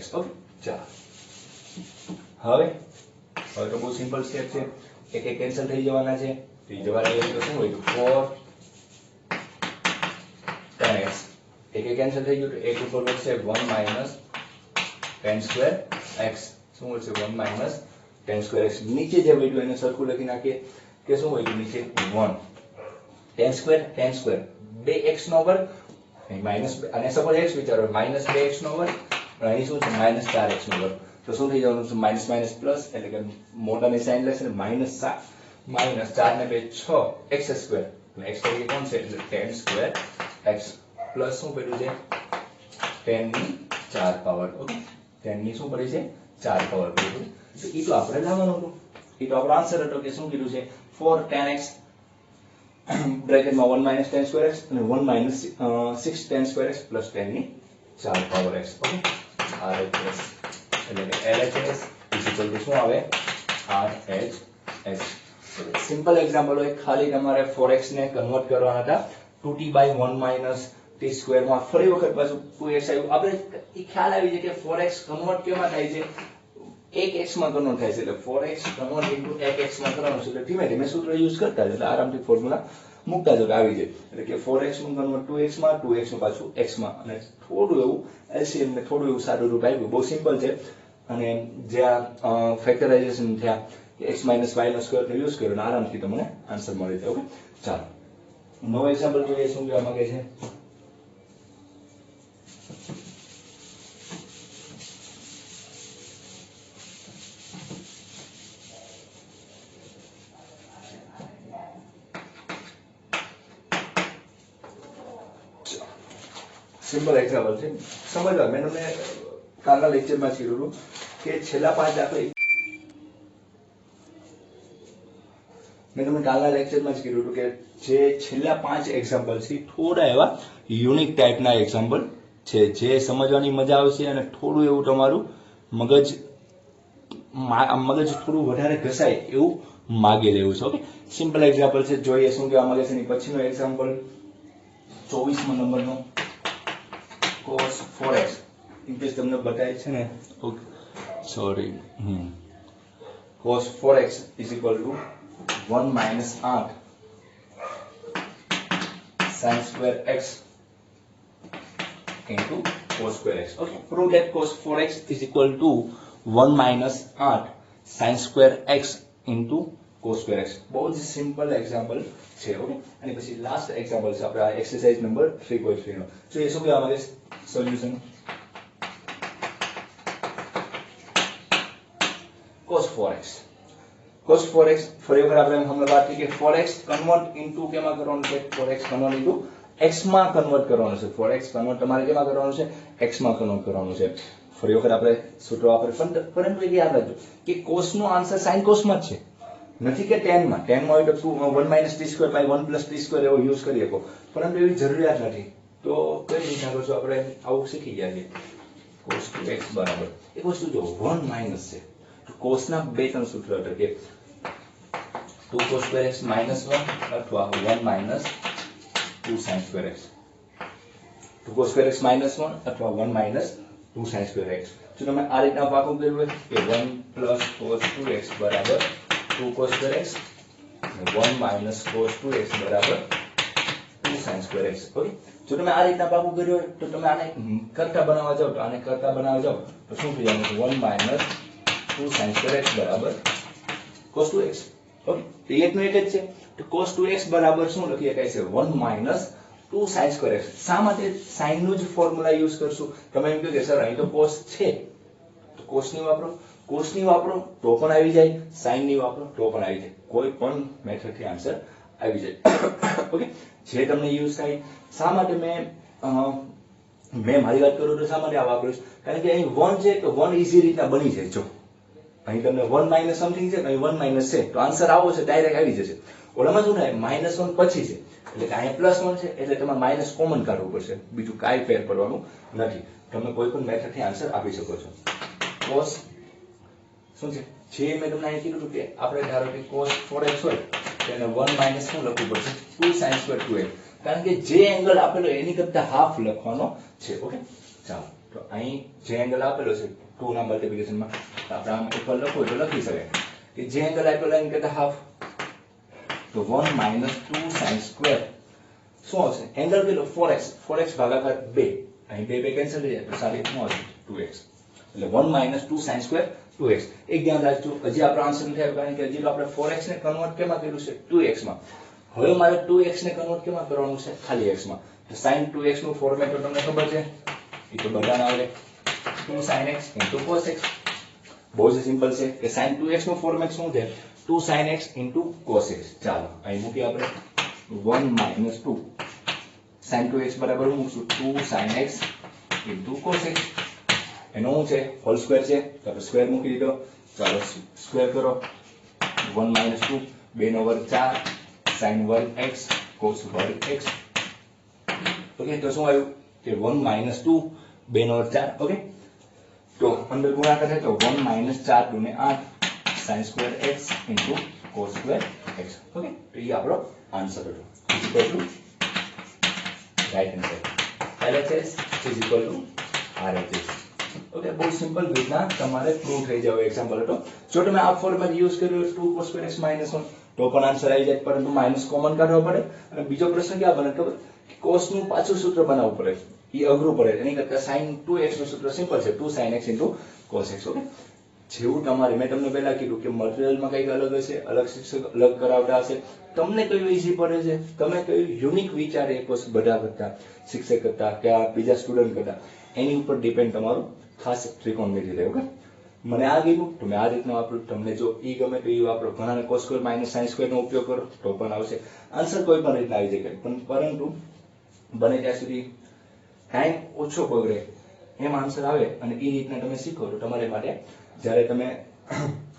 x. ઓકે ચાલો હવે તો બહુ સિમ્પલ સ્ટેપ છે એક એક કેન્સલ થઈ જવાના છે તો એ જવાબ આવે તો શું હોય તો 4 tan x એક એક કેન્સલ થઈ ગયું તો એક ઉપર વધશે 1 માઇનસ tan સ્ક્વેર x શું વધશે 1 માઇનસ tan સ્ક્વેર x નીચે જે વધ્યું એને સરખું લખી નાખીએ કે શું વધ્યું નીચે 1 tan સ્ક્વેર 2x નો વર્ગ અહીં માઈનસ અને સપોઝ x વિચારો માઈનસ 2x નો વર્ગ અહીં શું છે માઈનસ 4x નો વર્ગ તો શું થઈ જવાનું છે માઈનસ માઈનસ પ્લસ એટલે કે મોટાની સાઈન લેશે ને માઈનસ 4 ને 2 6 x સ્ક્વેર x તરીકે કોણ છે એટલે tan સ્ક્વેર x પ્લસ શું પડ્યું છે 10 ની 4 પાવર. ઓકે 10 ની શું પડી છે 4 પાવર પડ્યું તો ઈ તો આપણે લાવવાનું હતું ઈ તો આપણો આન્સર હતો કે શું કીધું છે 4 tan x બ્રેકેટમાં 1 minus tan square x અને 1 minus 6 tan square x plus 10 ની 4 પાવર x. ઓકે RHS એટલે કે LHS ઇક્વલ ટુ શું આવે RHS. સિમ્પલ એક્ઝામ્પલ હોય ખાલી તમારે 4x ને કન્વર્ટ કરવાના હતા 2t by 1 minus t square માં ફરી વખત પાછું 2x આવ્યું આપણે ઈ ખ્યાલ આવી જાય કે 4x કન્વર્ટ કેમાં થાય છે 1x માં કન્વર્ટ થાય છે એટલે 4x કન્વર્ટ ઇન્ટુ 1x માં કરવાનું છે એટલે ધીમે ધીમે સૂત્ર યુઝ કરતા જ એટલે આરામથી ફોર્મ્યુલા મૂકતા જ આવી જાય એટલે કે 4x નું કન્વર્ટ 2x માં 2x નું પાછું x માં અને થોડું એવું LCM ને થોડું એવું સાદું રૂપ આવ્યું બહુ સિમ્પલ છે અને જ્યાં ફેક્ટરાઇઝેશન થયા x માઇનસ y નો સ્ક્વેર નો યુઝ કર્યો અને આરામથી તમને આન્સર મળી જાય. ઓકે ચાલો નવો એક્ઝામ્પલ જોઈએ શું કહેવા માંગે છે સિમ્પલ એક્ઝામ્પલ છે સમજવા મેં તમને કાલના લેક્ચરમાં કીધું હતું કે છેલ્લા 5 દાખલા મેં તમને કાલના લેક્ચરમાં જ કીધું હતું કે જે છેલ્લા 5 એક્ઝામ્પલ છે થોડા એવા યુનિક ટાઈપના એક્ઝામ્પલ છે જે સમજવાની મજા આવશે અને થોડું એવું તમારું મગજ થોડું વધારે ઘસાય એવું માગી લેવું છે. ઓકે સિમ્પલ એક્ઝામ્પલ છે જોઈએ શું કહેવા માંગે છે એની પછીનો એક્ઝામ્પલ 24મો નંબરનો cos 4x ઇન્કેસ તમને બતાય છે ને okay sorry cos 4x is equal to 1 minus 8 sin square x into cos square x. Okay, prove that cos 4x is equal to 1 minus 8 sin square x into cos square x. બહુ જ સિમ્પલ એક્ઝામ્પલ છે. ઓકે અને પછી લાસ્ટ એક્ઝામ્પલ છે આપણે એક્સરસાઇઝ નંબર 3.3 નો. તો એ શું કહેવા માંગે છે સોલ્યુશન cos 4x ફરી વખત આપણે હમણાં વાત કરી કે 4x કન્વર્ટ ઇન્ટુ કેમાં કરવાનું છે 4x કન્વર્ટ ઇન્ટુ x માં કન્વર્ટ કરવાનું છે 4x કન્વર્ટ તમારે કેમાં કરવાનું છે x માં કન્વર્ટ કરવાનું છે ફરી વખત આપણે સૂત્ર વાપરે પરંતુ એ યાદ રાખજો કે cos નો આન્સર sin cos માં જ છે નથી કે tan માં હોય તો 1 minus t square by 1 plus t square એવો યુઝ કરી શકો પરંતુ એવી જરૂરિયાત નથી તો કઈ રીતના કરશું આપણે આવું શીખી ગયા છીએ cos 2x બરાબર એક વસ્તુ જો 1 માઈનસ છે તો cos ના બે ત્રણ સૂત્ર હતા કે 2 cos square x minus 1 અથવા 1 minus 2 sin square x 2 cos square x minus 1 અથવા 1 minus 2 sin square x જો તમે આ રીતના પાકું કર્યું હોય કે 1 plus cos 2x બરાબર 2 cos square x અને 1 minus cos 2x બરાબર 2 sin square x. ઓકે જો તમે આ રીતના પાકું કર્યું હોય તો તમે આને કરતા બનાવવા જાવ તો શું થઈ જવાનું 1 minus 2 sin square x બરાબર cos 2x. ઓકે તો એકનો એક જ છે તો cos 2x બરાબર શું લખી શકાય છે 1 minus 2 sin square x. શા માટે sin નું જ ફોર્મ્યુલા યુઝ કરશું તમે એમ કહો કે સર અહીં તો cos છે તો cos ની વાપરો તો પણ આવી જાય sin ની વાપરો તો પણ આવી જાય કોઈ પણ મેથડ થી આન્સર આવી જાય. ઓકે જે તમને યુઝ થાય શા માટે મેં મારી વાત કરું તો શા માટે આ વાપરીશ કારણ કે અહીં 1 છે તો 1 ઈઝી રીતના બની જાય જો અહીં તમને 1 માઇનસ સમથિંગ છે અહીં 1 માઇનસ છે તો આન્સર આવો છે ડાયરેક્ટ આવી જશે ઓલામાં શું થાય -1 પછી છે એટલે કે અહીંયા +1 છે એટલે તમારે માઇનસ કોમન કાઢવું પડશે, બીજું કાંઈ ફેર પડવાનું નથી. તમે કોઈ પણ મેથડથી આન્સર આપી શકો છો. cos શું છે, જે મેં તમને અહીં કીધું કે આપણે ધારો કે cos 4x હોય તો એને 1 માઇનસ શું લખવું પડશે, 2 sin સ્ક્વેર 2x, કારણ કે જે એંગલ આપેલો એની કરતા હાફ લખવાનો છે. ઓકે, ચાલો તો અહીં જે એંગલ આપેલો છે 2 ના મલ્ટીપ્લિકેશનમાં આપણે આમ ઉપર લખો તો લખી શકાય કે જે એંગલ આપેલો એની કરતા હાફ, તો 1 માઇનસ 2 sin સ્ક્વેર શું આવશે, એંગલ કેટલો 4x ભાગાકાર 2, અહીં 2 કેન્સલ થઈ જાય તો સારી શું આવશે 2x, એટલે 1 માઇનસ 2 sin સ્ક્વેર 2x. એક ધ્યાન રાખજો, હજી આપણો આન્સર નથી આવ્યો કારણ કે હજી તો આપણે 4x ને કન્વર્ટ કેમાં કર્યું છે 2x માં. હવે મારે 2x ને કન્વર્ટ કેમાં કરવાનું છે, ખાલી x માં. તો sin 2x નું ફોર્મેટ તો તમને ખબર છે, એ તો બધાને આવડે, 2 sin x into cos x. બહુ જ સિમ્પલ છે કે sin 2x નું ફોર્મેટ શું છે, 2 sin x into cos x. ચાલો અહીં મૂકી આપણે 1 minus 2 sin 2x બરાબર મૂકશું 2 sin x into cos x. એનો શું છે, હોલ સ્ક્વેર છે તો આપણે સ્ક્વેર મૂકી દીધો. ચાલો સ્ક્વેર કરો, 1 minus 2 2 નો વર્ગ 4 sin વર્ગ x cos વર્ગ x. ઓકે, તો શું આવ્યું કે 1 minus 2 2 નો વર્ગ 4. ઓકે, તો અંદર ગુણાકાર થાય તો 1 minus 4 2 ને 8 sin square x into cos square x. Okay, તો એ આપણો આન્સર હતો. Equal to right hand side LHS is equal to RHS. Okay, બહુ સિમ્પલ રીતના તમારે પ્રૂવ થઈ જાવ એક્ઝામ્પલ હતો. જો તમે આ ફોર્મેટ યુઝ કર્યો 2 cos square x minus 1 તો પણ આન્સર આવી જાય, પરંતુ માઇનસ કોમન કાઢવો પડે. અને બીજો પ્રશ્ન ક્યાં બને ખબર, cos નું પાછું સૂત્ર બનાવવું પડે, એ અઘરું પડે. એની કરતા sin 2x નું સૂત્ર સિમ્પલ છે, 2 sin x into cos x. Okay, જેવું તમારે મેં તમને પહેલા કીધું કે મટીરીયલમાં કંઈક અલગ હશે, અલગ શિક્ષક અલગ કરાવતા હશે, તમને કયું ઈઝી પડે છે, તમે કયું યુનિક વિચારે એક વસ્તુ બધા કરતા, શિક્ષક કરતા કે આ બીજા સ્ટુડન્ટ કરતા, એની ઉપર ડિપેન્ડ તમારું ખાસ ત્રિકોણમિતિ રહે. ઓકે, મને આ ગમ્યું તો મેં આ રીતનું વાપરું, તમને જો ઈ ગમે તો ઈ વાપરો. ઘણાને cos square minus sin square નો ઉપયોગ કરો તો પણ આવશે આન્સર, કોઈ પણ રીતના આવી જાય. પણ પરંતુ બને ત્યાં સુધી ટાઈમ ઓછો બગડે એમ આન્સર આવે અને એ રીતના તમે શીખો તો તમારે માટે જ્યારે તમે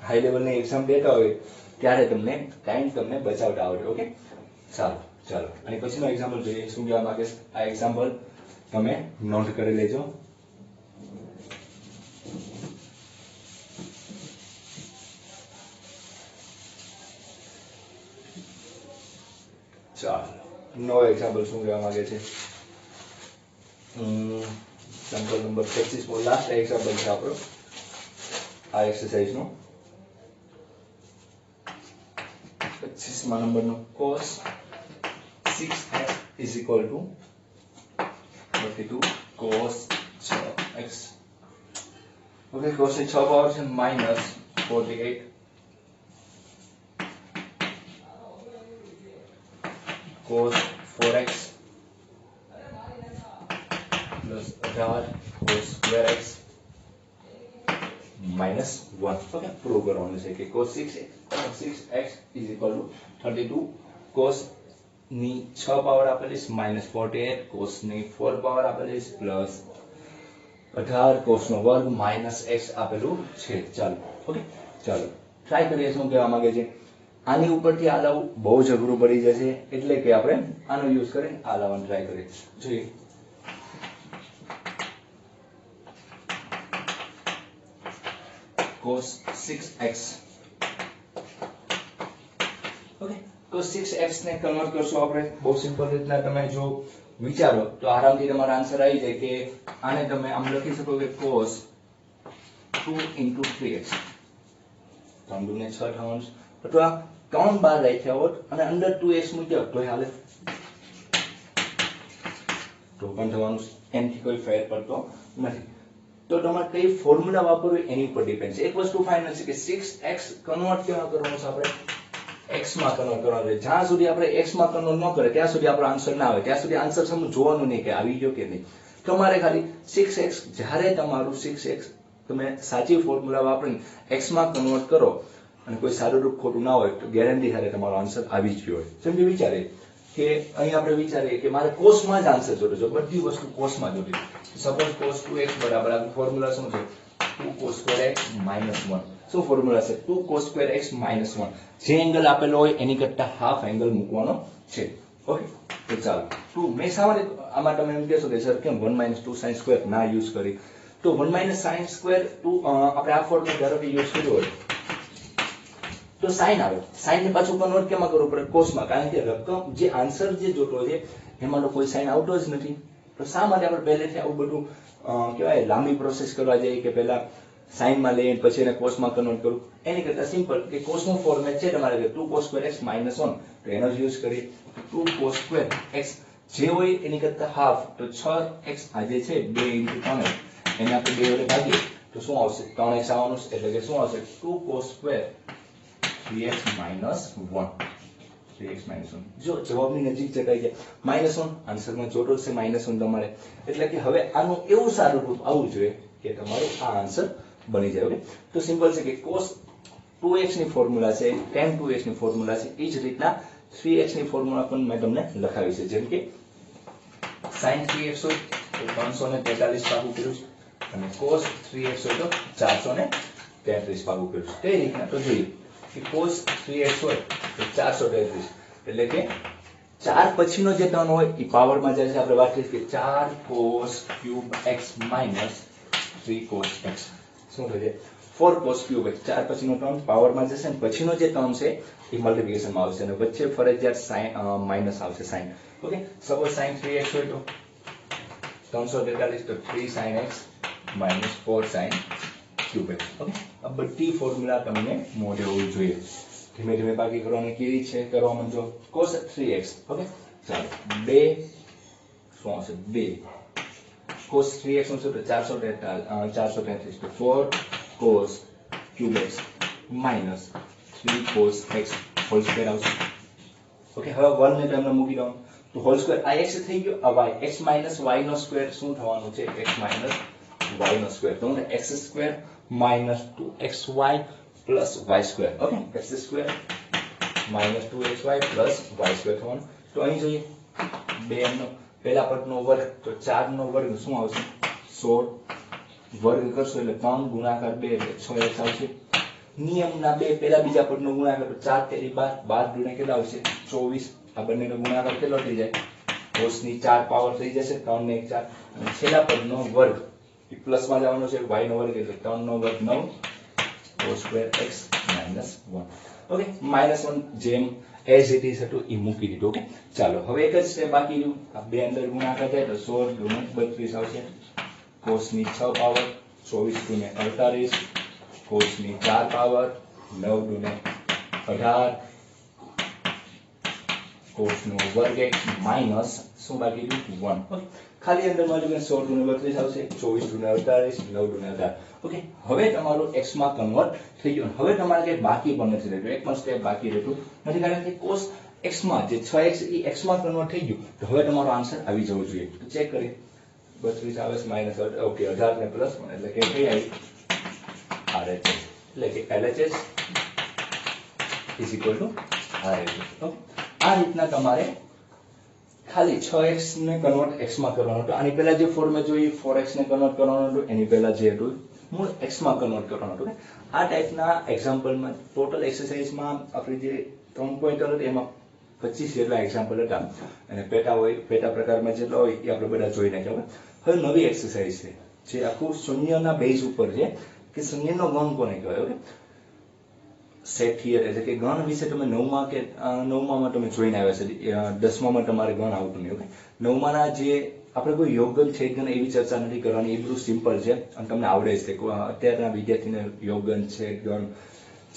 હાઈ લેવલની એક્ઝામ દેતા હોય ત્યારે તમને ટાઈમ તમને બચાવતા આવડે. ઓકે, ચાલો અને પછીનો એક્ઝામ્પલ જોઈએ. શું કહેવા માંગે આ એક્ઝામ્પલ તમે નોંધ કરી લેજો. ચાલો, નવો એક્ઝામ્પલ શું કહેવા માંગે છે, એક્ઝામ્પલ નંબર 25 લાસ્ટ એક્ઝામ્પલ છે આપણો આ એક્સરસાઇઝ નો. 25મા નંબરનો cos 6x is equal to 32 cos 6x. Okay, cos ની 6 પાવર છે minus 48 cos 4x plus 18 cos square x minus 1. Okay, prove કરવાનું છે કે cos 6x is equal to 32 cos ની 6 પાવર આપેલી છે minus 48 cos ની 4 પાવર આપેલી છે plus 18 cos નો વર્ગ minus x આપેલું છે. ચાલો, ઓકે, ચાલો ટ્રાય કરીએ શું કહેવા માંગે છે. આની ઉપરથી આ લાવવું બહુ જ અઘરું પડી જશે, એટલે કે આપણે આનો યુઝ કરીને આ લાવવાનું ટ્રાય કરીએ. જોઈએ, cos 6x. Okay, cos 6x ને કન્વર્ટ કરશું આપણે બહુ સિમ્પલ રીતના. તમે જો વિચારો તો આરામથી તમારો આન્સર આવી જાય કે આને તમે આમ લખી શકો કે cos 2 into 3x. 3 2 ને 6 થવાનું, અથવા કાઉન્ટ બાર રાખ્યા હોત અને અંદર 2x મૂક્યો તો હાલે તો પણ થવાનું, એનાથી કોઈ ફેર પડતો નથી. તો તમારે કઈ ફોર્મ્યુલા વાપરવી એની ઉપર ડિપેન્ડ છે. એક વસ્તુ ફાઇનલ છે કે 6x કન્વર્ટ કેવા કરવાનું છે, આપણે x માં કન્વર્ટ કરવાનું છે. જ્યાં સુધી આપણે x માં કન્વર્ટ ન કરે ત્યાં સુધી આપણો આન્સર ના આવે, ત્યાં સુધી આન્સર સમજ જોવાનું નહીં કે આવી ગયો કે નહીં. તમારે ખાલી 6x, જ્યારે તમારું 6x તમે સાચી ફોર્મ્યુલા વાપરીને x માં કન્વર્ટ કરો અને કોઈ સારું રૂપ ખોટું ના હોય તો ગેરંટી સાથે તમારો આન્સર આવી જ ગયો હોય. સમજી વિચારે કે અહીં આપણે વિચારીએ કે મારે કોસમાં જ આન્સર જોડે છે, બધી વસ્તુ કોસમાં જોડે. સપોઝ cos 2x બરાબર આ ફોર્મ્યુલા શું છે, 2 cos square x minus 1. શું ફોર્મ્યુલા છે, 2 cos square x minus 1. જે એંગલ આપેલો હોય એની કરતા હાફ એંગલ મૂકવાનો છે. ઓકે, તો ચાલો 2 મેં સામાન્ય આમાં તમે એમ કહેશો કે સર કેમ 1 - 2 sin સ્ક્વેર ના યુઝ કરી, તો 1 - sin સ્ક્વેર 2 આપણે આ ફોર્મ્યુલા ધારો કે યુઝ કર્યો હોય તો sin આવે, sin ને પાછું કન્વર્ટ કેમાં કરવું પડે cos માં, કારણ કે રકમ જે આન્સર જે જોતો છે એમાં તો કોઈ sin આવતો જ નથી, તો શા માટે આપણે પહેલેથી આવું બધું કહેવાય લાંબી પ્રોસેસ કરવા જઈએ કે પહેલા sin માં લઈએ પછી એને cos માં કન્વર્ટ કરું, એની કરતા સિમ્પલ કે cos નું ફોર્મેટ છે તમારે કે 2 cos square x - 1, તો એનો જ યુઝ કરીએ 2 cos square x જે હોય એની કરતા હાફ, તો 6x આ જે છે 2 * 3 એને આપણે 2 વડે ભાગીએ તો શું આવશે 3x આવવાનું છે, એટલે કે શું આવશે 2 cos square 3x - 1, 3x - 1. જો જવાબની નજીક ચટાઈ જાય -1 આન્સરમાં જોતો છે -1 તમારે, એટલે કે હવે આનું એવું સારું રૂપ આવવું જોઈએ કે તમારું આ આન્સર બની જાય. ઓકે, તો સિમ્પલ છે કે cos 2x ની ફોર્મ્યુલા છે, tan 2x ની ફોર્મ્યુલા છે, એ જ રીતના 3x ની ફોર્મ્યુલા પણ મેં તમને લખાવી છે, જેમ કે sin 3x હોય તો 343 ભાગું કર્યું છે અને cos 3x હોય તો 433 ભાગું કર્યું છે. તે રીતના તો જોઈએ કે cos 3x હોય તો 433, એટલે કે 4 પછીનો જે ટર્મ હોય એ પાવરમાં જાય છે, આપણે વાત કરી કે 4 cos cube x minus 3 cos x શું થશે 4 cos cube x, 4 પછીનો ટર્મ પાવરમાં જશે ને પછીનો જે ટર્મ છે એ મલ્ટીપ્લિકેશનમાં આવશે અને વચ્ચે ફરજિયાત sin માઈનસ આવશે sin. Okay, suppose sin 3x હોય તો 343 તો 3 sin x minus 4 sin cube x. Okay, આ બધી ફોર્મ્યુલા તમને મોઢે હોવી જોઈએ. ધીમે ધીમે બાકી કરવાની કેવી છે કરવા માંડો. cos 3x. ઓકે, ચાલો 2 શું આવશે 2 cos 3x નું સૂત્ર 433 તો 4 cos cube x minus 3 cos x whole square આવશે. ઓકે, હવે 1 ને તમને મૂકી દઉં તો હોલ સ્ક્વેર આ x થઈ ગયો, આ y x minus y નો સ્ક્વેર શું થવાનું છે x minus y નો સ્ક્વેર, તો x square minus 2xy plus y square. Okay, x square minus 2xy plus y square થવાનું. તો અહીં જોઈએ 2 નો પહેલા પદનો વર્ગ તો 4 નો વર્ગ શું આવશે 16, વર્ગ કરશો એટલે 3 ગુણાકાર 2 એટલે 6x આવશે. નિયમના 2 પહેલા બીજા પદનો ગુણાકાર તો 4 તેરી 12, 12 ગુણ્યા કેટલા આવશે 24, આ બંનેનો ગુણાકાર કેટલો થઈ જાય cos ની 4 પાવર થઈ જશે 3 ને 1 4, અને છેલ્લા પદનો વર્ગ એ પ્લસ માં જવાનો છે y નો વર્ગ એટલે 3 નો વર્ગ 9 cos square x minus 1. Okay, -1 જેમ એઝ ઇટ ઇઝ હતું એ મૂકી દીધું. ઓકે, ચાલો હવે એક જ સ્ટેપ બાકી રહ્યું, આ બે અંદર ગુણાકાર થાય તો 16 ગુણ્યા 32 આવશે, cos ની 6 પાવર 24 ગુણ્યા 48, cos ની 4 પાવર 9 ગુણ્યા 18, cos નો વર્ગ x માઈનસ શું બાકી રહ્યું 1. ઓકે, ખાલી અંદર માં જો 16 ગુણ્યા 32 આવશે, 24 ગુણ્યા 48, 9 ગુણ્યા 18. ઓકે, હવે તમારું x માં કન્વર્ટ થઈ ગયું. હવે તમારે કઈ બાકી પણ નથી રહેતું, એક પણ સ્ટેપ બાકી રહેતું નથી, કારણ કે cos x માં જે 6x એ x માં કન્વર્ટ થઈ ગયું, તો હવે તમારો આન્સર આવી જવો જોઈએ. તો ચેક કરીએ 32 આવે છે માઈનસ ઓકે 18 ને પ્લસ 1 એટલે કે કઈ આવી RHS, એટલે કે LHS is equal to RHS. Okay, આ રીતના તમારે ખાલી 6x ને કન્વર્ટ x માં કરવાનું હતું. આની પહેલા જે ફોર્મેટ જોઈ 4x ને કન્વર્ટ કરવાનું હતું, એની પહેલા જે હતું મૂળ x માં કન્વર્ટ કરવાનું હતું. આ ટાઈપના એક્ઝામ્પલમાં ટોટલ એક્સરસાઇઝમાં આપણે જે 3 પોઈન્ટર હતા એમાં 25 જેટલા એક્ઝામ્પલ હતા, અને પેટા પ્રકારમાં જેટલા હોય એ આપણે બધા જોઈ નાખ્યા. હવે નવી એક્સરસાઇઝ છે જે આખું શૂન્યના બેઝ ઉપર છે કે શૂન્યનો ગણ કોને કહેવાય. ઓકે, સેટ થિયર એટલે કે ગણ વિશે તમે 9મા કે 9માં તમે જોઈને આવ્યા છે, 10માં તમારે ગણ આવતું નહીં. ઓકે, 9માના જે આપણે કોઈ યોગગણ છેદગણ એવી ચર્ચા નથી કરવાની, એ બધું સિમ્પલ છે અને તમને આવડે છે. અત્યારના વિદ્યાર્થીને યોગગણ છેદગણ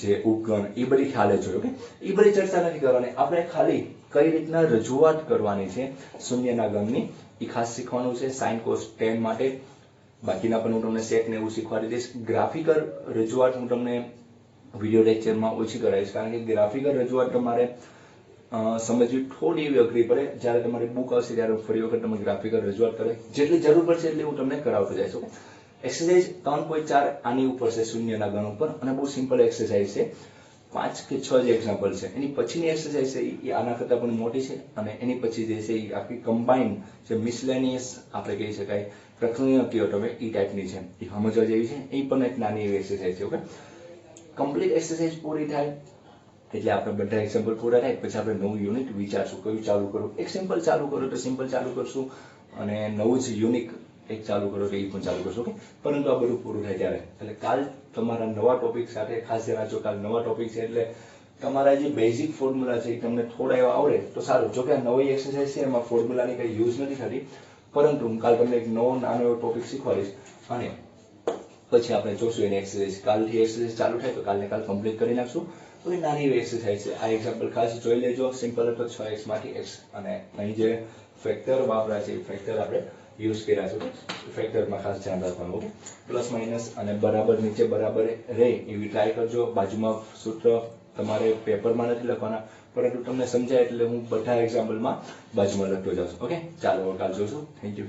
જે ઉપગણ એ બધી ખ્યાલ જ હોય. ઓકે, એ બધી ચર્ચા નથી કરવાની, આપણે ખાલી કઈ રીતના રજૂઆત કરવાની છે શૂન્યના ગણની એ ખાસ શીખવાનું છે sin cos tan માટે. બાકીના પણ હું તમને સેટ ને એવું શીખવાડી દઈશ. ગ્રાફિકલ રજૂઆત હું તમને વિડિયો લેક્ચરમાં ઓછી કરાવીશ, કારણ કે ગ્રાફિકલ રજૂઆત તમારે સમજવી થોડી એવી અઘરી પડે. જ્યારે તમારી બુક આવશે ત્યારે ફરી વખત તમે ગ્રાફિકલ રજૂઆત કરે, જેટલી જરૂર પડશે એટલી હું તમને કરાવતો જઈશ. ઓકે, એક્સરસાઇઝ 3.4 આની ઉપર છે શૂન્યના ગણ ઉપર, અને બહુ સિમ્પલ એક્સરસાઇઝ છે, 5 કે 6 જે એક્ઝામ્પલ છે. એની પછીની એક્સરસાઇઝ છે એ આના કરતાં પણ મોટી છે, અને એની પછી જે છે એ આખી કમ્બાઇન જે મિસલેનિયસ આપણે કહી શકાય પ્રક્રિયા કયો તમે એ ટાઈપની છે, એ સમજવા જેવી છે. એ પણ એક નાની એવી એક્સરસાઇઝ છે. ઓકે, કમ્પ્લીટ એક્સરસાઇઝ પૂરી થાય એટલે આપણે બધા એક્ઝામ્પલ પૂરા થાય પછી આપણે નવું યુનિટ વિચારશું કયું ચાલુ કરવું. એક સિમ્પલ ચાલુ કરો તો સિમ્પલ ચાલુ કરશું અને નવું જ યુનિક એક ચાલુ કરો તો એ પણ ચાલુ કરશું. ઓકે, પરંતુ આ બધું પૂરું થાય ત્યારે. એટલે કાલ તમારા નવા ટોપિક સાથે ખાસ ધ્યાન રાખજો. કાલ નવા ટોપિક છે એટલે તમારા જે બેઝિક ફોર્મ્યુલા છે એ તમને થોડા એવા આવડે તો સારું. જો કે આ નવી એક્સરસાઇઝ છે એમાં ફોર્મ્યુલાની કંઈ યુઝ નથી થતી, પરંતુ હું કાલ તમને એક નવો નાનો એવો ટોપિક શીખવાડીશ અને પછી આપણે જોશું એની એક્સરસાઇઝ. કાલથી એક્સરસાઇઝ ચાલુ થાય તો કાલને કાલ કમ્પ્લીટ કરી નાખશું. તો એ નાની એવી એક્સરસાઇઝ છે. આ એક્ઝામ્પલ ખાસ જોઈ લેજો. સિમ્પલ હતો 6x માંથી x અને અહીં જે ફેક્ટર વાપર્યા છે એ ફેક્ટર આપણે યુઝ કર્યા છે. ફેક્ટરમાં ખાસ ધ્યાન રાખવાનું. ઓકે, પ્લસ માઇનસ અને બરાબર નીચે બરાબર રહે એવી ટ્રાય કરજો. બાજુમાં સૂત્ર તમારે પેપરમાં નથી લખવાના, પરંતુ તમને સમજાય એટલે હું બધા એક્ઝામ્પલમાં બાજુમાં લખતો જાઉં છું. ઓકે, ચાલો કાલ જોશું. Thank you.